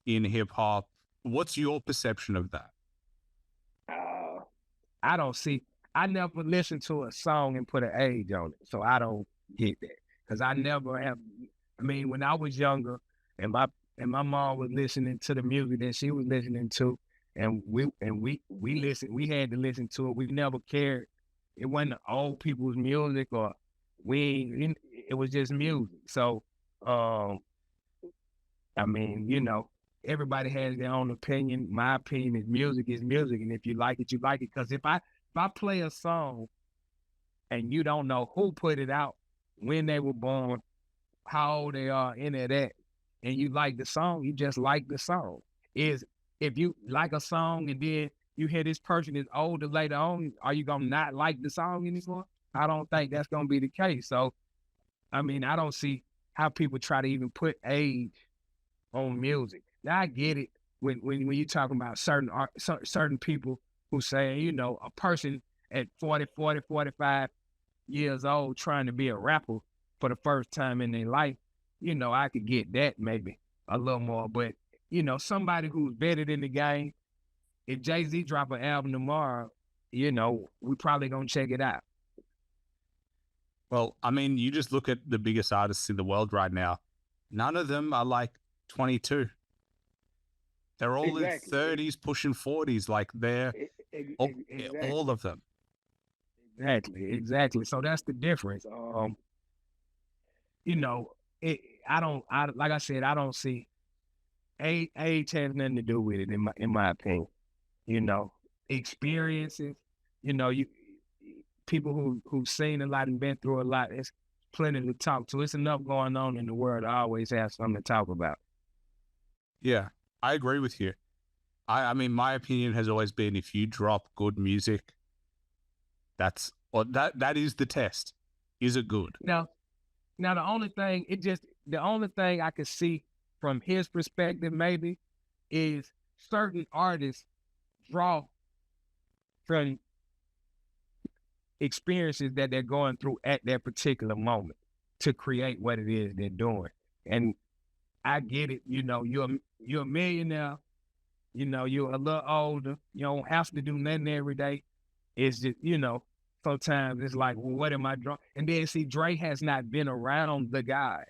in hip hop. What's your perception of that? Uh, I don't see. I never listened to a song and put an age on it, so I don't get that because I never have. I mean, when I was younger, and my mom was listening to the music that she was listening to, and we listened. We had to listen to it. We never cared. It wasn't old people's music or we. It was just music. So, um, I mean, you know, everybody has their own opinion. My opinion is music, and if you like it, you like it. Because if I play a song and you don't know who put it out, when they were born, how old they are, any of that, and you like the song, you just like the song. Is if you like a song and then you hear this person is older later on, are you gonna not like the song anymore? I don't think that's gonna be the case. So I mean, I don't see how people try to even put age on music. Now I get it when you're talking about certain people who say, you know, a person at 45 years old trying to be a rapper for the first time in their life, you know, I could get that maybe a little more. But, you know, somebody who's better in the game, if Jay-Z drop an album tomorrow, you know, we probably gonna check it out. Well, I mean, you just look at the biggest artists in the world right now. None of them are like 22. They're all in Exactly. 30s, pushing 40s. Like they're Exactly. all of them. Exactly. So that's the difference. You know, it, I like I said, I don't see age has nothing to do with it in my opinion. You know, experiences, you know, you people who've seen a lot and been through a lot, it's plenty to talk to. It's enough going on in the world to always have something to talk about. Yeah, I agree with you. I mean, my opinion has always been if you drop good music, that is the test. Is it good? Now the only thing I could see from his perspective maybe is certain artists draw from experiences that they're going through at that particular moment to create what it is they're doing. And I get it, you know, you're a millionaire, you know, you're a little older, you don't have to do nothing every day. It's just, you know, sometimes it's like, well, what am I drawing? And then see, Dre has not been around the guy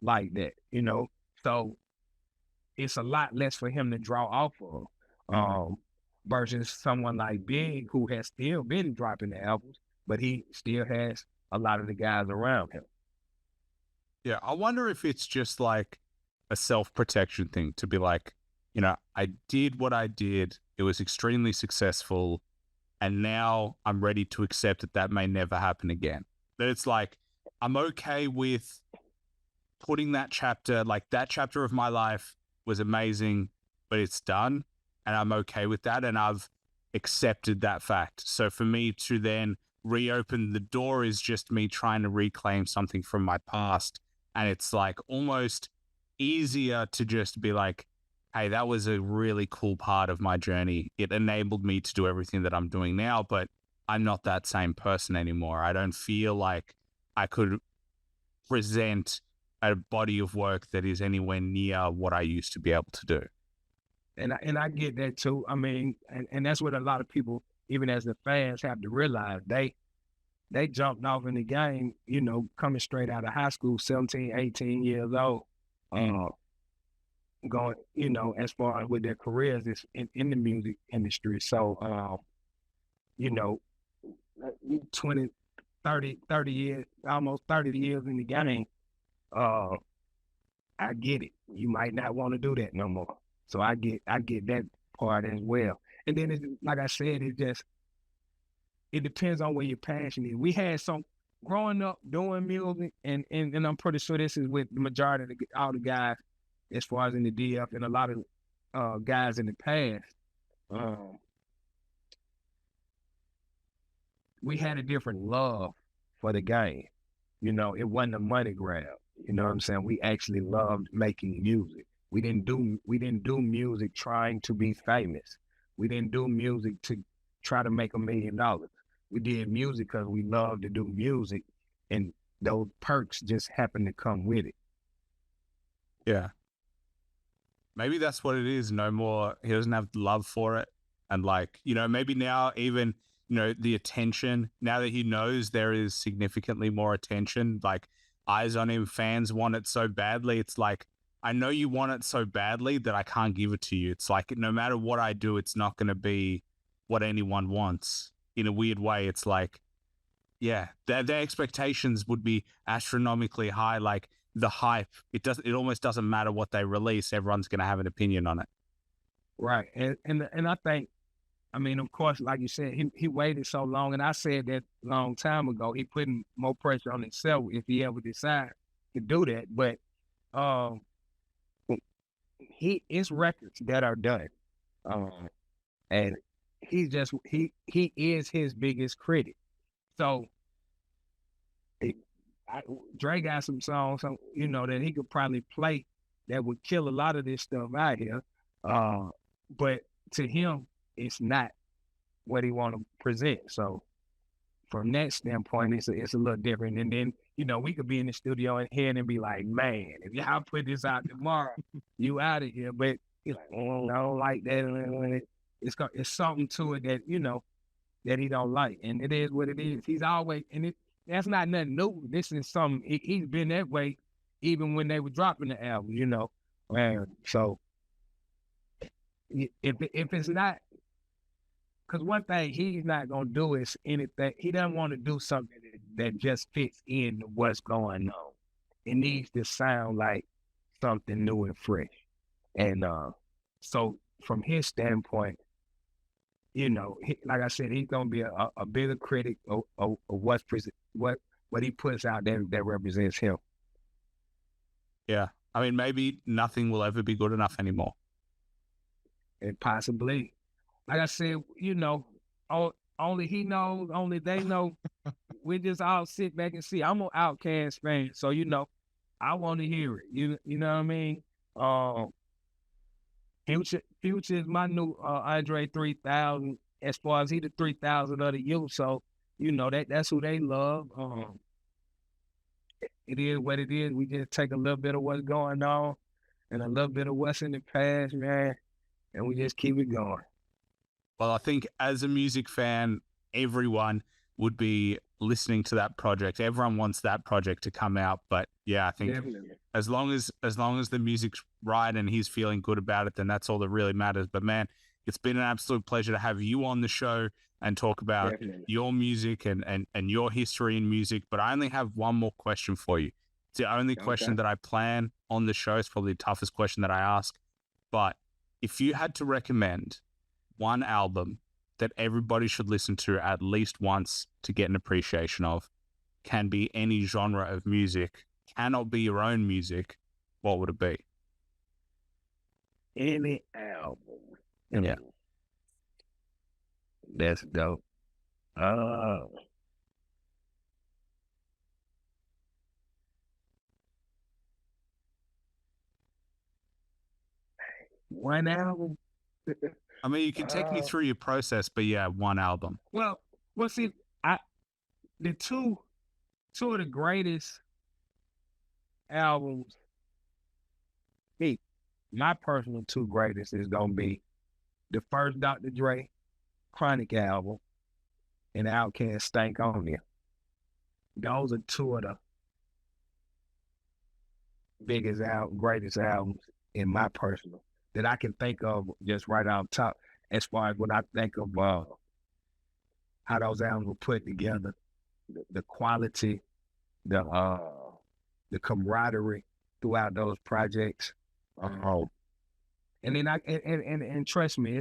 like that, you know. So it's a lot less for him to draw off of. Versus someone like Big who has still been dropping the albums, but he still has a lot of the guys around him. Yeah, I wonder if it's just like a self-protection thing to be like, you know, I did what I did. It was extremely successful. And now I'm ready to accept that that may never happen again. That it's like, I'm okay with putting that chapter, like that chapter of my life was amazing, but it's done. And I'm okay with that. And I've accepted that fact. So for me to then reopen the door is just me trying to reclaim something from my past. And it's like almost easier to just be like, hey, that was a really cool part of my journey. It enabled me to do everything that I'm doing now, but I'm not that same person anymore. I don't feel like I could present a body of work that is anywhere near what I used to be able to do. And I get that too. I mean, and that's what a lot of people, even as the fans, have to realize. They jumped off in the game, you know, coming straight out of high school, 17, 18 years old, going, you know, as far as with their careers is in the music industry. So, you know, 20, 30 years, almost 30 years in the game, uh, I get it. You might not want to do that no more. So I get that part as well. And then it's, like I said, it depends on where your passion is. We had some growing up doing music, and I'm pretty sure this is with the majority of all the guys as far as in the DF and a lot of guys in the past. Um, we had a different love for the game. You know, it wasn't a money grab. You know what I'm saying? We actually loved making music. We didn't do music trying to be famous. We didn't do music to try to make $1 million. We did music because we loved to do music, and those perks just happened to come with it. Yeah. Maybe that's what it is. No more, he doesn't have love for it. And like, you know, maybe now even, you know, the attention, now that he knows there is significantly more attention, like eyes on him, fans want it so badly. It's like, I know you want it so badly that I can't give it to you. It's like, no matter what I do, it's not going to be what anyone wants. In a weird way, it's like, yeah, their expectations would be astronomically high. Like the hype, it almost doesn't matter what they release. Everyone's going to have an opinion on it. Right. And I think, I mean, of course, like you said, he waited so long, and I said that a long time ago. He putting more pressure on himself if he ever decide to do that. But um, it's records that are done, and he is his biggest critic. So Dre got some songs, you know, that he could probably play that would kill a lot of this stuff out here. But to him, it's not what he want to present. So from that standpoint, it's a little different. And then, you know, we could be in the studio and hear and be like, man, if y'all put this out tomorrow, you out of here. But he's like, oh, I don't like that. It's something to it that, you know, that he don't like. And it is what it is. He's always, and that's not nothing new. This is something, he's been that way even when they were dropping the album, you know. And so if it's not, because one thing he's not going to do is anything. He doesn't want to do something that just fits in what's going on. It needs to sound like something new and fresh. And so from his standpoint, you know, like I said, he's going to be a bigger critic of what he puts out there that represents him. Yeah. I mean, maybe nothing will ever be good enough anymore. And possibly. Like I said, you know, only he knows, only they know. We just all sit back and see. I'm an Outkast fan, so you know, I want to hear it. You know what I mean? Future is my new Andre 3000. As far as he the 3000 of the youth, so you know that's who they love. It is what it is. We just take a little bit of what's going on and a little bit of what's in the past, man, and we just keep it going. Well, I think as a music fan, everyone would be listening to that project. Everyone wants that project to come out. But yeah, I think Definitely. as long as the music's right and he's feeling good about it, then that's all that really matters. But man, it's been an absolute pleasure to have you on the show and talk about Definitely. your music and your history in music. But I only have one more question for you. It's the only question that I plan on the show. It's probably the toughest question that I ask. But if you had to recommend one album that everybody should listen to at least once to get an appreciation of, can be any genre of music, cannot be your own music, what would it be? Any album. Yeah. That's dope. One album. I mean, you can take me through your process, but yeah, one album. Well, see, the two of the greatest albums, my personal two greatest is gonna be the first Dr. Dre Chronic album and the Outkast Stankonia. Those are two of the greatest albums in my personal that I can think of just right off top. As far as what I think of how those albums were put together, the quality, the camaraderie throughout those projects. And then and trust me,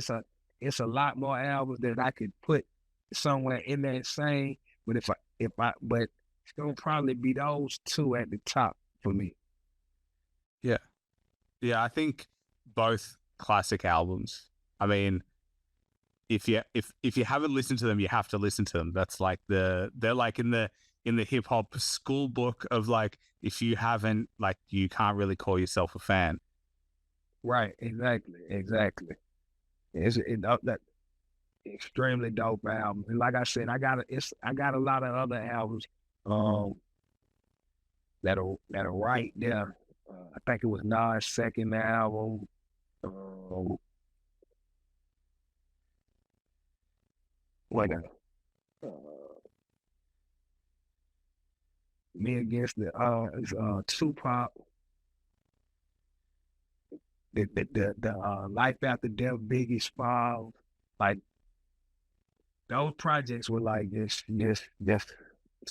it's a lot more albums that I could put somewhere in that same. But but it's gonna probably be those two at the top for me. Yeah. Yeah, I think both classic albums. I mean, if you haven't listened to them, you have to listen to them. That's like they're like in the hip hop school book of like, if you haven't, like, you can't really call yourself a fan. Right, exactly. That extremely dope album. And like I said, I got a lot of other albums that are right there. I think it was Nas' second album. What Me Against the Tupac. The Life After Death, Biggie Smalls, like those projects were like just to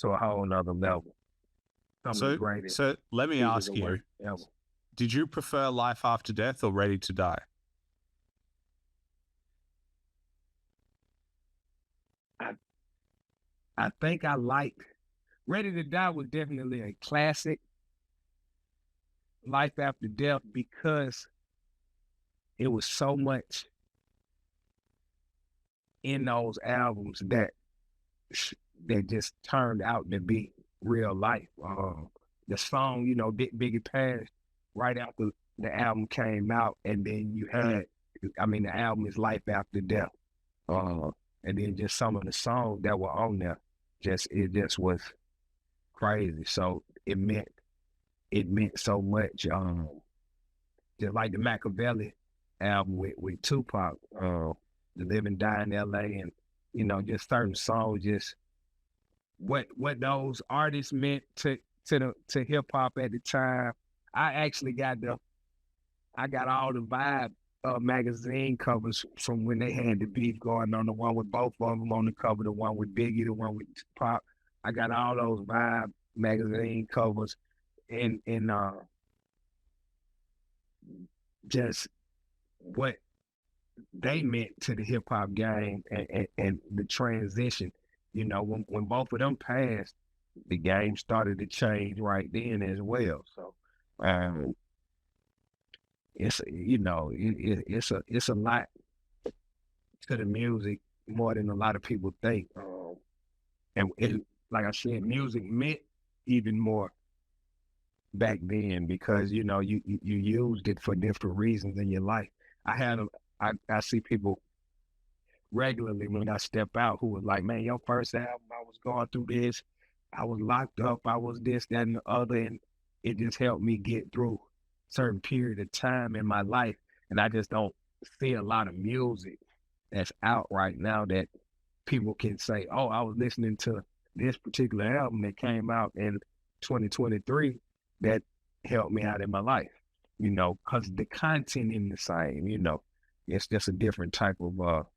a whole nother level. Some of the greatest. So let me ask pieces of you, work ever. did you prefer Life After Death or Ready to Die? I think I liked Ready to Die was definitely a classic. Life After Death, because it was so much in those albums that just turned out to be real life. The song, you know, Biggie passed right after the album came out, and then you had, I mean, the album is Life After Death, and then just some of the songs that were on there, it just was crazy. So it meant so much. Just like the Machiavelli album with Tupac, The Live and Die in LA, and you know, just certain songs, just what those artists meant to hip hop at the time. I actually got all the Vibe magazine covers from when they had the beef going on, the one with both of them on the cover, the one with Biggie, the one with Tupac. I got all those Vibe magazine covers, and just what they meant to the hip hop game, and the transition. You know, when both of them passed, the game started to change right then as well. So it's, you know, it's a lot to the music, more than a lot of people think. And like I said, music meant even more back then, because you know you used it for different reasons in your life. I see people regularly when I step out who was like, man, your first album, I was going through this, I was locked up, I was this, that, and the other, and it just helped me get through certain period of time in my life. And I just don't see a lot of music that's out right now that people can say, oh, I was listening to this particular album that came out in 2023 that helped me out in my life, you know, because the content is the same, you know. It's just a different type of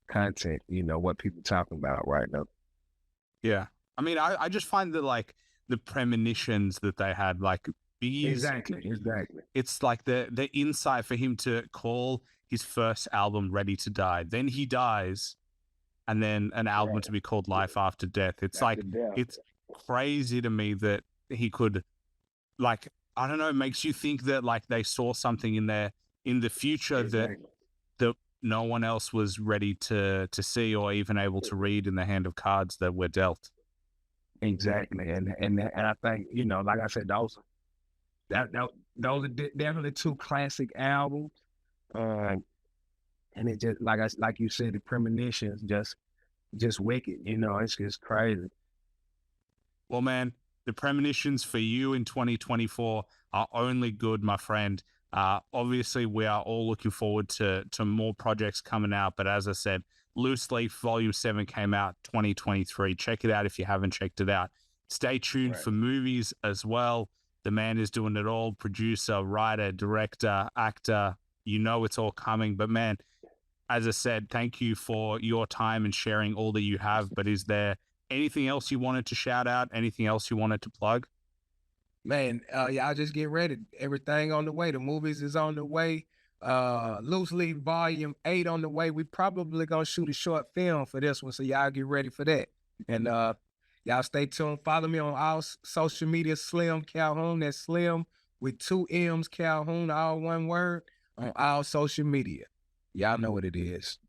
content, you know, what people talking about right now. Yeah. I mean, I just find that, like, the premonitions that they had, like, Biggie's... Exactly. It's like the insight for him to call his first album Ready to Die. Then he dies, and then an album to be called Life After Death. It's like, it's crazy to me that he could, like, I don't know, it makes you think that, like, they saw something in the future that no one else was ready to see or even able to read in the hand of cards that were dealt. Exactly. And I think, you know, like I said, those are definitely two classic albums. And it just, like you said, the premonitions just wicked, you know, it's just crazy. Well, man, the premonitions for you in 2024 are only good, my friend. Obviously, we are all looking forward to more projects coming out. But as I said, Loose Leaf Volume 7 came out 2023. Check it out if you haven't checked it out. Stay tuned for movies as well. The man is doing it all. Producer, writer, director, actor. You know it's all coming. But man, as I said, thank you for your time and sharing all that you have. But is there anything else you wanted to shout out? Anything else you wanted to plug? Man, y'all just get ready. Everything on the way. The movies is on the way. Loose Leaf Volume 8 on the way. We probably gonna shoot a short film for this one, so y'all get ready for that. And y'all stay tuned. Follow me on all social media, Slimm Calhoun. That's Slimm with 2 M's, Calhoun, all one word, on all social media. Y'all know what it is.